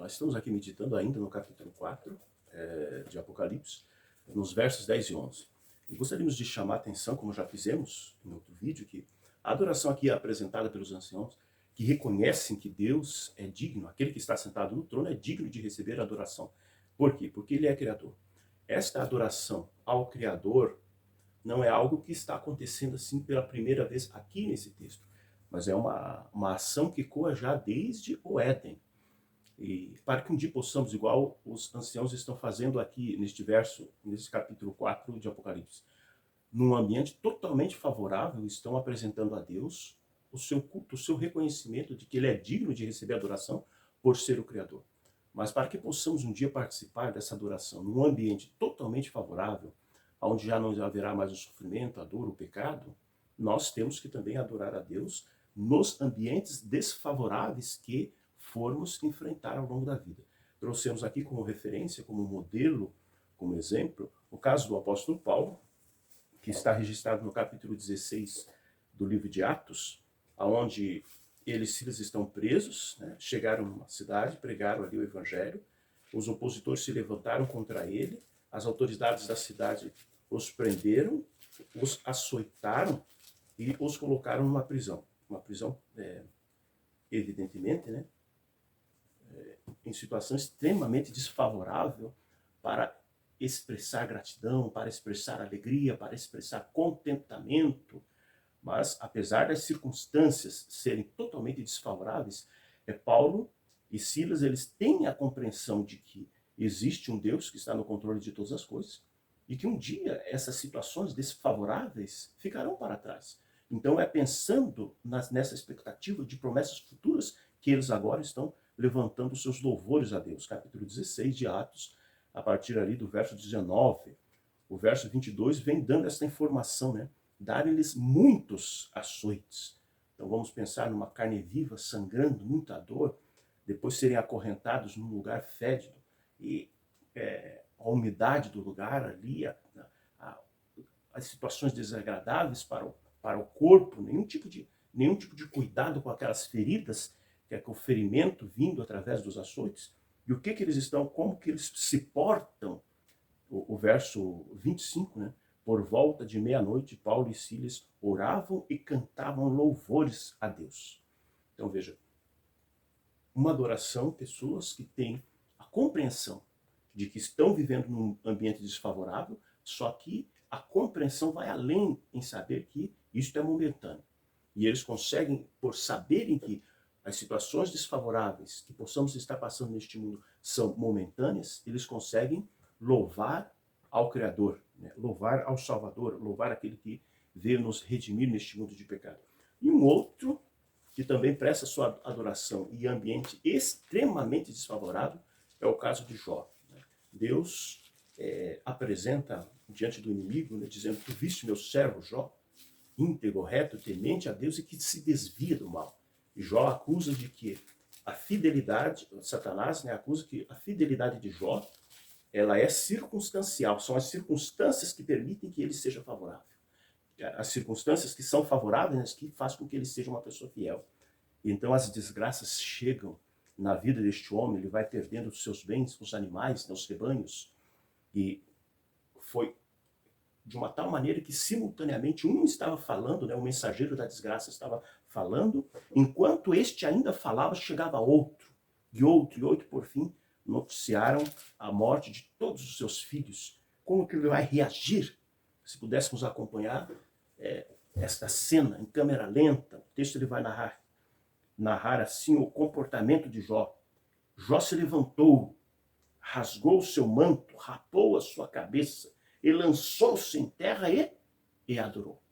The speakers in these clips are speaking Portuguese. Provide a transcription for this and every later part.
Nós estamos aqui meditando ainda no capítulo 4 de Apocalipse, nos versos 10 e 11. E gostaríamos de chamar a atenção, como já fizemos em outro vídeo, que a adoração aqui é apresentada pelos anciãos, que reconhecem que Deus é digno, aquele que está sentado no trono é digno de receber a adoração. Por quê? Porque ele é Criador. Esta adoração ao Criador não é algo que está acontecendo assim pela primeira vez aqui nesse texto, mas é uma ação que ecoa já desde o Éden. E para que um dia possamos, igual os anciãos estão fazendo aqui neste verso, nesse capítulo 4 de Apocalipse, num ambiente totalmente favorável, estão apresentando a Deus o seu culto, o seu reconhecimento de que ele é digno de receber adoração por ser o Criador. Mas para que possamos um dia participar dessa adoração num ambiente totalmente favorável, onde já não haverá mais o sofrimento, a dor, o pecado, nós temos que também adorar a Deus nos ambientes desfavoráveis que formos enfrentar ao longo da vida. Trouxemos aqui como referência, como modelo, como exemplo, o caso do apóstolo Paulo, que está registrado no capítulo 16 do livro de Atos, onde ele e Silas estão presos, né? Chegaram numa cidade, pregaram ali o evangelho, os opositores se levantaram contra ele, as autoridades da cidade os prenderam, os açoitaram e os colocaram numa prisão. Uma prisão, evidentemente, né? Em situação extremamente desfavorável para expressar gratidão, para expressar alegria, para expressar contentamento. Mas, apesar das circunstâncias serem totalmente desfavoráveis, Paulo e Silas, eles têm a compreensão de que existe um Deus que está no controle de todas as coisas e que um dia essas situações desfavoráveis ficarão para trás. Então é pensando nessa expectativa de promessas futuras que eles agora estão levantando seus louvores a Deus. Capítulo 16 de Atos, a partir ali do verso 19, o verso 22 vem dando essa informação, né? Dar-lhes muitos açoites. Então vamos pensar numa carne viva, sangrando, muita dor, depois serem acorrentados num lugar fédido, e a umidade do lugar ali, as situações desagradáveis para o corpo, nenhum tipo de cuidado com aquelas feridas, que é o ferimento vindo através dos açoites. E o que eles estão, como que eles se portam? O verso 25, né? Por volta de meia-noite, Paulo e Silas oravam e cantavam louvores a Deus. Então veja, uma adoração, pessoas que têm a compreensão de que estão vivendo num ambiente desfavorável, só que a compreensão vai além em saber que isto é momentâneo. E eles conseguem, por saberem que as situações desfavoráveis que possamos estar passando neste mundo são momentâneas, eles conseguem louvar ao Criador, né? Louvar ao Salvador, louvar aquele que veio nos redimir neste mundo de pecado. E um outro que também presta sua adoração em ambiente extremamente desfavorável é o caso de Jó. Deus apresenta diante do inimigo, né, dizendo: tu viste meu servo Jó, íntegro, reto, temente a Deus e que se desvia do mal. E Jó acusa de que a fidelidade, Satanás, né, acusa que a fidelidade de Jó, ela é circunstancial, são as circunstâncias que permitem que ele seja favorável. As circunstâncias que são favoráveis que fazem com que ele seja uma pessoa fiel. Então as desgraças chegam na vida deste homem, ele vai perdendo os seus bens, os animais, os rebanhos, e foi de uma tal maneira que simultaneamente um estava falando, né, o mensageiro da desgraça estava falando, enquanto este ainda falava, chegava outro, e outro, por fim, noticiaram a morte de todos os seus filhos. Como que ele vai reagir? Se pudéssemos acompanhar esta cena em câmera lenta, o texto ele vai narrar assim o comportamento de Jó. Jó se levantou, rasgou o seu manto, rapou a sua cabeça, e lançou-se em terra e adorou.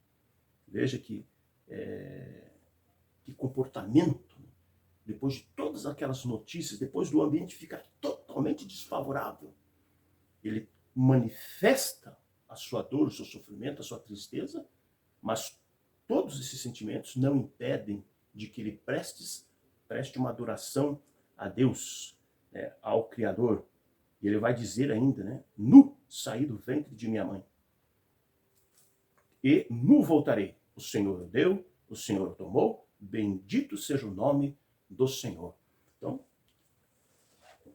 Veja que comportamento, depois de todas aquelas notícias, depois do ambiente ficar totalmente desfavorável, ele manifesta a sua dor, o seu sofrimento, a sua tristeza, mas todos esses sentimentos não impedem de que ele preste uma adoração a Deus, né, ao Criador. E ele vai dizer ainda, né, nu saí do ventre de minha mãe, e nu voltarei. O Senhor deu, o Senhor tomou, bendito seja o nome do Senhor. Então,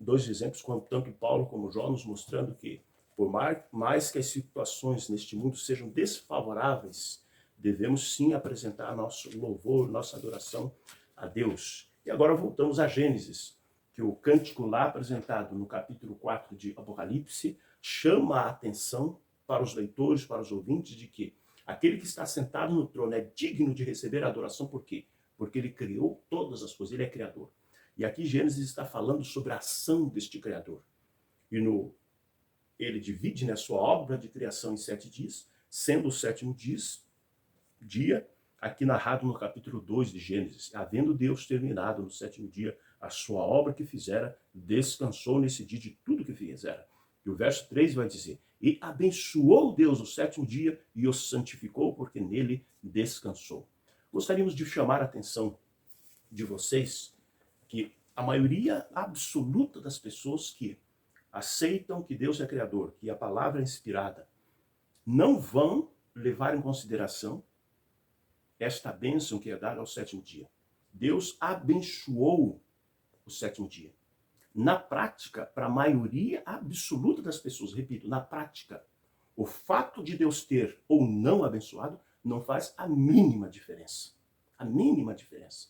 dois exemplos, tanto Paulo como Jó, nos mostrando que, por mais que as situações neste mundo sejam desfavoráveis, devemos sim apresentar nosso louvor, nossa adoração a Deus. E agora voltamos a Gênesis, que o cântico lá apresentado no capítulo 4 de Apocalipse chama a atenção para os leitores, para os ouvintes, de que aquele que está sentado no trono é digno de receber a adoração. Por quê? Porque ele criou todas as coisas, ele é criador. E aqui Gênesis está falando sobre a ação deste criador. E ele divide, né, sua obra de criação em 7 dias, sendo o sétimo dia, aqui narrado no capítulo 2 de Gênesis. Havendo Deus terminado no sétimo dia a sua obra que fizera, descansou nesse dia de tudo que fizera. E o verso 3 vai dizer: e abençoou Deus o sétimo dia e o santificou, porque nele descansou. Gostaríamos de chamar a atenção de vocês que a maioria absoluta das pessoas que aceitam que Deus é criador, que a palavra é inspirada, não vão levar em consideração esta bênção que é dada ao sétimo dia. Deus abençoou o sétimo dia. Na prática, para a maioria absoluta das pessoas, repito, na prática, o fato de Deus ter ou não abençoado não faz a mínima diferença. A mínima diferença.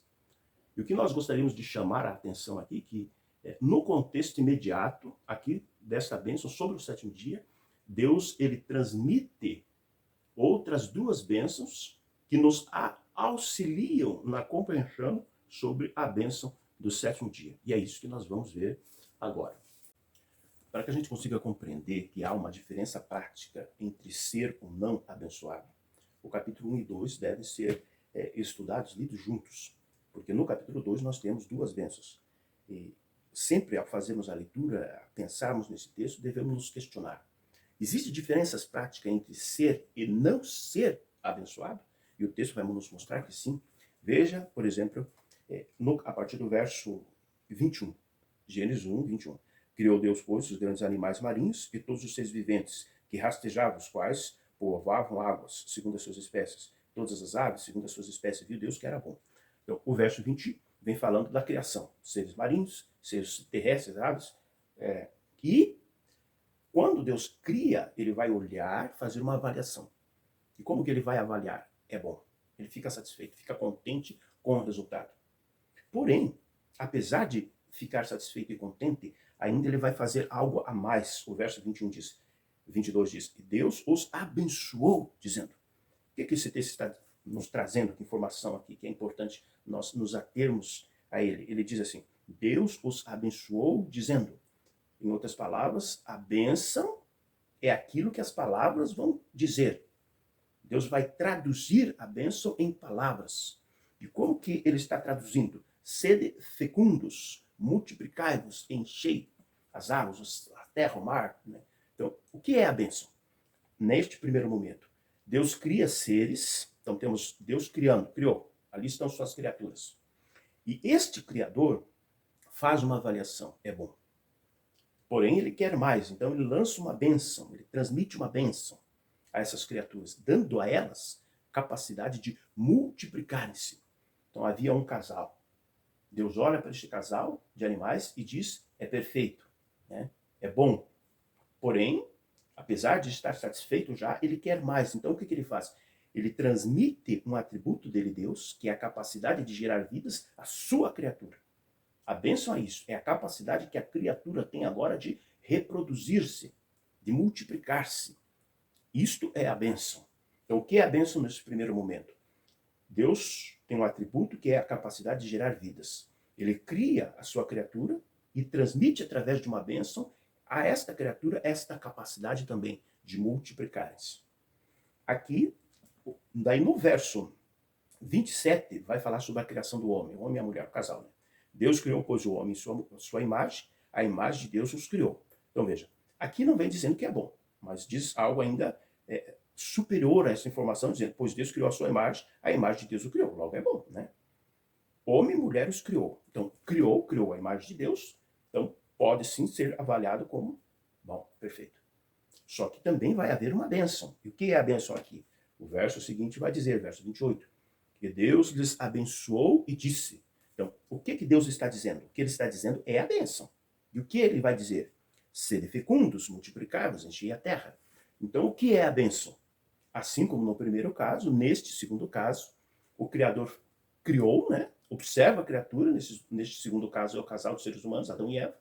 E o que nós gostaríamos de chamar a atenção aqui, que no contexto imediato aqui desta bênção sobre o sétimo dia, Deus ele transmite outras duas bênçãos que nos auxiliam na compreensão sobre a bênção do sétimo dia. E é isso que nós vamos ver agora. Para que a gente consiga compreender que há uma diferença prática entre ser ou não abençoado, o capítulo 1 e 2 devem ser estudados, lidos juntos. Porque no capítulo 2 nós temos duas bênçãos. E sempre ao fazermos a leitura, pensarmos nesse texto, devemos nos questionar. Existe diferenças práticas entre ser e não ser abençoado? E o texto vai nos mostrar que sim. Veja, por exemplo, a partir do verso 21. Gênesis 1, 21. Criou Deus, pois, os grandes animais marinhos e todos os seres viventes, que rastejavam, os quais povoavam águas, segundo as suas espécies. Todas as aves, segundo as suas espécies, viu Deus que era bom. Então, o verso 20 vem falando da criação. Seres marinhos, seres terrestres, aves. E quando Deus cria, ele vai olhar, fazer uma avaliação. E como que ele vai avaliar? É bom. Ele fica satisfeito, fica contente com o resultado. Porém, apesar de ficar satisfeito e contente, ainda ele vai fazer algo a mais. O verso 22 diz, e Deus os abençoou, dizendo. O que esse texto está nos trazendo? Que informação aqui que é importante nós nos atermos a ele. Ele diz assim, Deus os abençoou, dizendo. Em outras palavras, a bênção é aquilo que as palavras vão dizer. Deus vai traduzir a bênção em palavras. E como que ele está traduzindo? Sede fecundos, multiplicai-vos, enchei as águas, a terra, o mar. Né? Então, o que é a bênção? Neste primeiro momento, Deus cria seres, então temos Deus criou, ali estão suas criaturas. E este Criador faz uma avaliação, é bom. Porém, ele quer mais, então ele lança uma bênção, ele transmite uma bênção a essas criaturas, dando a elas capacidade de multiplicarem-se. Então havia um casal. Deus olha para este casal de animais e diz, é perfeito, né? É bom. Porém, apesar de estar satisfeito já, ele quer mais. Então o que ele faz? Ele transmite um atributo dele, Deus, que é a capacidade de gerar vidas à sua criatura. A bênção é isso, é a capacidade que a criatura tem agora de reproduzir-se, de multiplicar-se. Isto é a bênção. Então, o que é a bênção nesse primeiro momento? Deus tem um atributo que é a capacidade de gerar vidas. Ele cria a sua criatura e transmite através de uma bênção a esta criatura esta capacidade também de multiplicar-se. Aqui, daí no verso 27, vai falar sobre a criação do homem, o homem e a mulher, o casal. Né? Deus criou, pois, o homem em sua imagem, a imagem de Deus os criou. Então veja, aqui não vem dizendo que é bom, mas diz algo ainda superior a essa informação, dizendo, pois Deus criou a imagem de Deus o criou, logo é bom, né? Homem e mulher os criou. Então, criou a imagem de Deus, então pode sim ser avaliado como bom, perfeito. Só que também vai haver uma bênção. E o que é a bênção aqui? O verso seguinte vai dizer, verso 28, que Deus lhes abençoou e disse. Então, o que Deus está dizendo? O que ele está dizendo é a bênção. E o que ele vai dizer? Sede fecundos, multiplicai-vos, enchei a terra. Então, o que é a bênção? Assim como no primeiro caso, neste segundo caso, o Criador criou, né? Observa a criatura, neste segundo caso é o casal de seres humanos, Adão e Eva,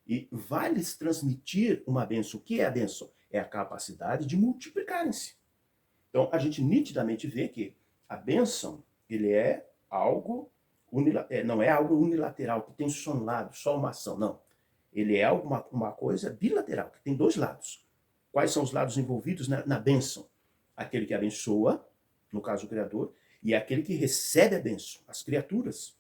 e vai lhes transmitir uma bênção. O que é a bênção? É a capacidade de multiplicarem-se. Então, a gente nitidamente vê que a bênção, ele é algo, não é algo unilateral, que tem só um lado, só uma ação, não. Ele é uma coisa bilateral, que tem dois lados. Quais são os lados envolvidos na bênção? Aquele que abençoa, no caso o Criador, e aquele que recebe a bênção, as criaturas.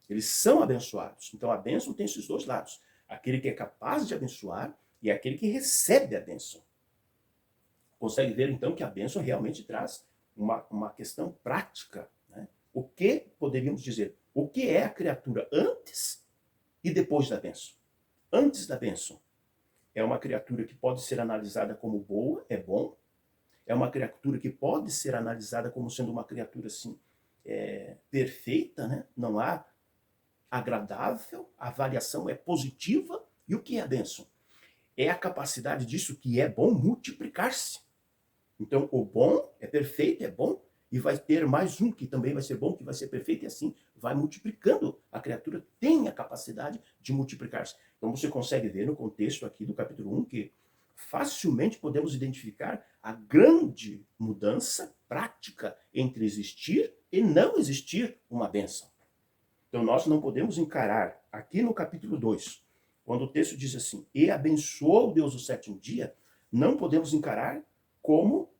Eles são abençoados. Então a bênção tem esses dois lados. Aquele que é capaz de abençoar e aquele que recebe a bênção. Consegue ver então que a bênção realmente traz uma questão prática. Né? O que poderíamos dizer? O que é a criatura antes e depois da bênção? Antes da bênção, é uma criatura que pode ser analisada como boa, é bom. É uma criatura que pode ser analisada como sendo uma criatura assim, perfeita, né? Não há agradável, a avaliação é positiva. E o que é a bênção? É a capacidade disso que é bom multiplicar-se. Então, o bom é perfeito, é bom, e vai ter mais um que também vai ser bom, que vai ser perfeito, e assim vai multiplicando. A criatura tem a capacidade de multiplicar-se. Então, você consegue ver no contexto aqui do capítulo 1 que facilmente podemos identificar a grande mudança prática entre existir e não existir uma bênção. Então, nós não podemos encarar, aqui no capítulo 2, quando o texto diz assim, e abençoou Deus o sétimo dia, não podemos encarar como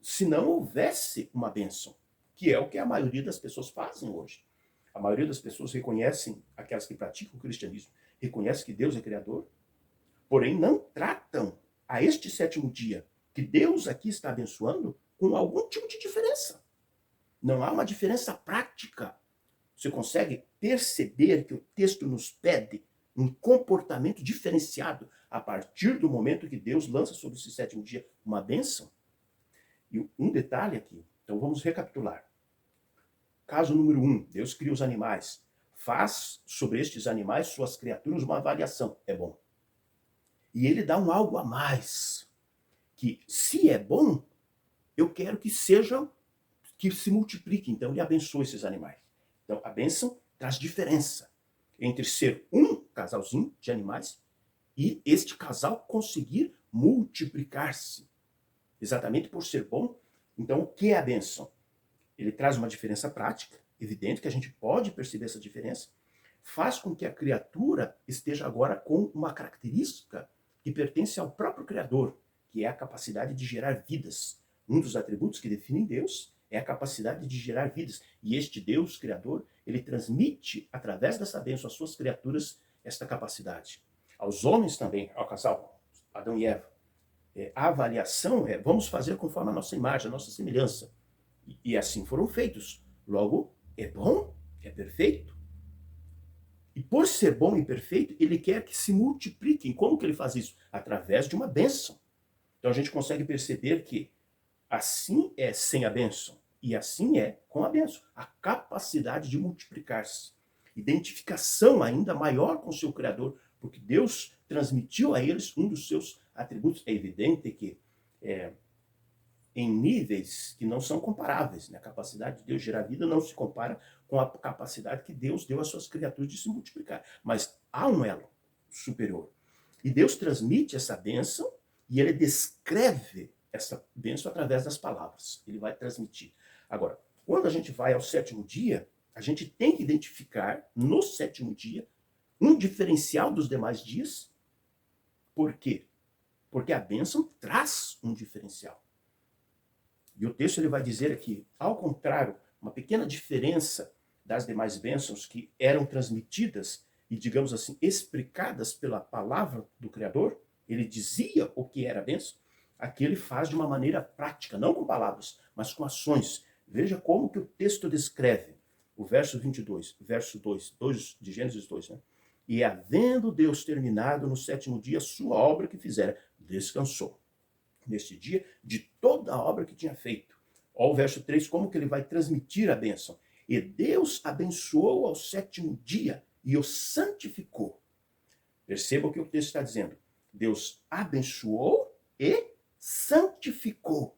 se não houvesse uma bênção, que é o que a maioria das pessoas fazem hoje. A maioria das pessoas reconhecem, aquelas que praticam o cristianismo, reconhecem que Deus é Criador, porém não tratam a este sétimo dia que Deus aqui está abençoando com algum tipo de diferença. Não há uma diferença prática. Você consegue perceber que o texto nos pede um comportamento diferenciado a partir do momento que Deus lança sobre esse sétimo dia uma bênção? E um detalhe aqui, então vamos recapitular. Caso número 1, Deus cria os animais, faz sobre estes animais, suas criaturas, uma avaliação, é bom. E ele dá um algo a mais, que se é bom, eu quero que seja, que se multiplique, então ele abençoa esses animais. Então a bênção traz diferença entre ser um casalzinho de animais e este casal conseguir multiplicar-se. Exatamente por ser bom. Então, o que é a bênção? Ele traz uma diferença prática, evidente que a gente pode perceber essa diferença, faz com que a criatura esteja agora com uma característica que pertence ao próprio Criador, que é a capacidade de gerar vidas. Um dos atributos que definem Deus é a capacidade de gerar vidas. E este Deus, Criador, ele transmite, através dessa bênção, às suas criaturas, esta capacidade. Aos homens também, ao casal, Adão e Eva. A avaliação é, vamos fazer conforme a nossa imagem, a nossa semelhança. E assim foram feitos. Logo, é bom, é perfeito. E por ser bom e perfeito, ele quer que se multipliquem. Como que ele faz isso? Através de uma bênção. Então a gente consegue perceber que assim é sem a bênção e assim é com a bênção. A capacidade de multiplicar-se. Identificação ainda maior com o seu Criador, porque Deus transmitiu a eles um dos seus atributos. É evidente que em níveis que não são comparáveis. Né? A capacidade de Deus gerar vida não se compara com a capacidade que Deus deu às suas criaturas de se multiplicar. Mas há um elo superior. E Deus transmite essa bênção e ele descreve essa bênção através das palavras. Ele vai transmitir. Agora, quando a gente vai ao sétimo dia, a gente tem que identificar no sétimo dia um diferencial dos demais dias. Por quê? Porque a bênção traz um diferencial. E o texto ele vai dizer aqui, ao contrário, uma pequena diferença das demais bênçãos que eram transmitidas e, digamos assim, explicadas pela palavra do Criador, ele dizia o que era a bênção, aqui ele faz de uma maneira prática, não com palavras, mas com ações. Veja como que o texto descreve. O verso 22, verso 2 de Gênesis 2, né? E havendo Deus terminado no sétimo dia sua obra que fizera, descansou neste dia de toda a obra que tinha feito. Olha o verso 3, como que ele vai transmitir a bênção. E Deus abençoou ao sétimo dia e o santificou. Perceba o que o texto está dizendo. Deus abençoou e santificou.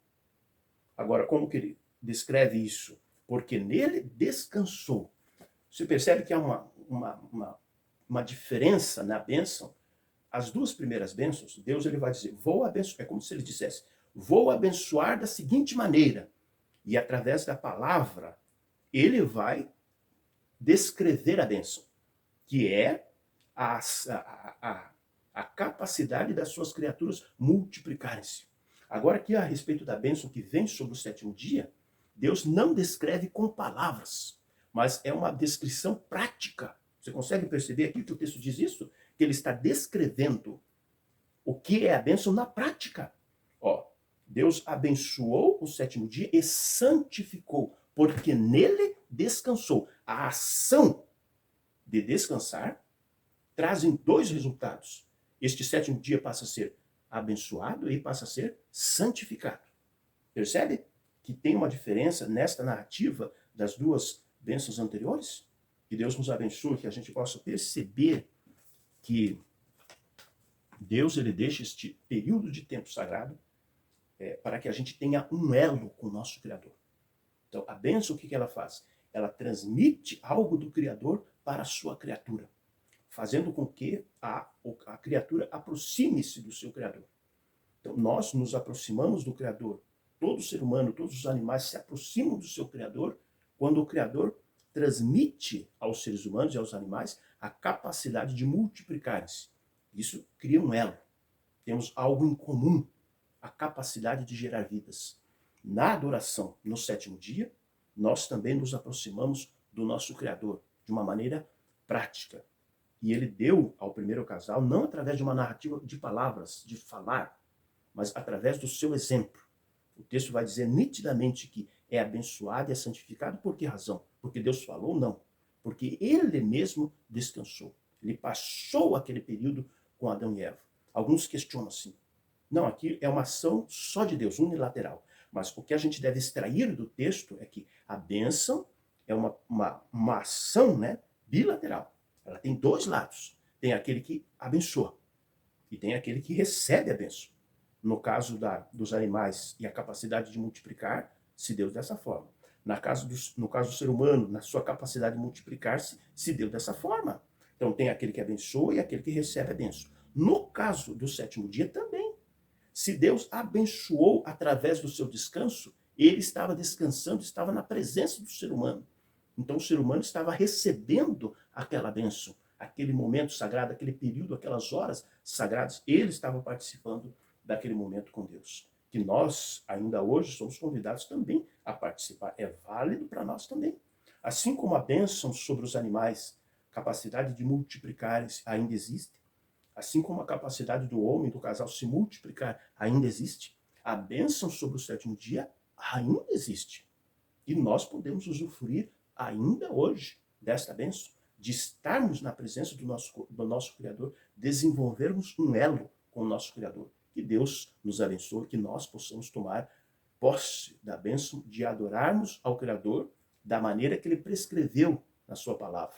Agora, como que ele descreve isso? Porque nele descansou. Você percebe que há uma diferença na bênção. As duas primeiras bênçãos, Deus ele vai dizer, vou abençoar. É como se ele dissesse, vou abençoar da seguinte maneira. E através da palavra, ele vai descrever a bênção, que é a capacidade das suas criaturas multiplicarem-se. Agora, aqui a respeito da bênção que vem sobre o sétimo dia, Deus não descreve com palavras, mas é uma descrição prática. Você consegue perceber aqui que o texto diz isso? Que ele está descrevendo o que é a bênção na prática. Ó, Deus abençoou o sétimo dia e santificou, porque nele descansou. A ação de descansar trazem dois resultados. Este sétimo dia passa a ser abençoado e passa a ser santificado. Percebe que tem uma diferença nesta narrativa das duas bênçãos anteriores? Que Deus nos abençoe, que a gente possa perceber que Deus ele deixa este período de tempo sagrado para que a gente tenha um elo com o nosso Criador. Então, a bênção, o que ela faz? Ela transmite algo do Criador para a sua criatura, fazendo com que a criatura aproxime-se do seu Criador. Então, nós nos aproximamos do Criador. Todo ser humano, todos os animais se aproximam do seu Criador quando o Criador transmite aos seres humanos e aos animais a capacidade de multiplicarem-se. Isso cria um elo. Temos algo em comum, a capacidade de gerar vidas. Na adoração, no sétimo dia, nós também nos aproximamos do nosso Criador de uma maneira prática. E ele deu ao primeiro casal, não através de uma narrativa de palavras, de falar, mas através do seu exemplo. O texto vai dizer nitidamente que é abençoado e é santificado. Por que razão? Porque Deus falou? Não. Porque ele mesmo descansou. Ele passou aquele período com Adão e Eva. Alguns questionam assim. Não, aqui é uma ação só de Deus, unilateral. Mas o que a gente deve extrair do texto é que a bênção é uma ação, né, bilateral. Ela tem dois lados. Tem aquele que abençoa e tem aquele que recebe a bênção. No caso dos animais e a capacidade de multiplicar, se deu dessa forma. No caso do ser humano, na sua capacidade de multiplicar-se, se deu dessa forma. Então tem aquele que abençoa e aquele que recebe a bênção. No caso do sétimo dia também. Se Deus abençoou através do seu descanso, ele estava descansando, estava na presença do ser humano. Então o ser humano estava recebendo aquela bênção, aquele momento sagrado, aquele período, aquelas horas sagradas. Ele estava participando daquele momento com Deus. Que nós, ainda hoje, somos convidados também a participar. É válido para nós também. Assim como a bênção sobre os animais, capacidade de multiplicar ainda existe, assim como a capacidade do homem, do casal, se multiplicar ainda existe, a bênção sobre o sétimo dia ainda existe. E nós podemos usufruir ainda hoje desta bênção, de estarmos na presença do nosso Criador, desenvolvermos um elo com o nosso Criador. Que Deus nos abençoe, que nós possamos tomar posse da bênção de adorarmos ao Criador da maneira que Ele prescreveu na sua palavra.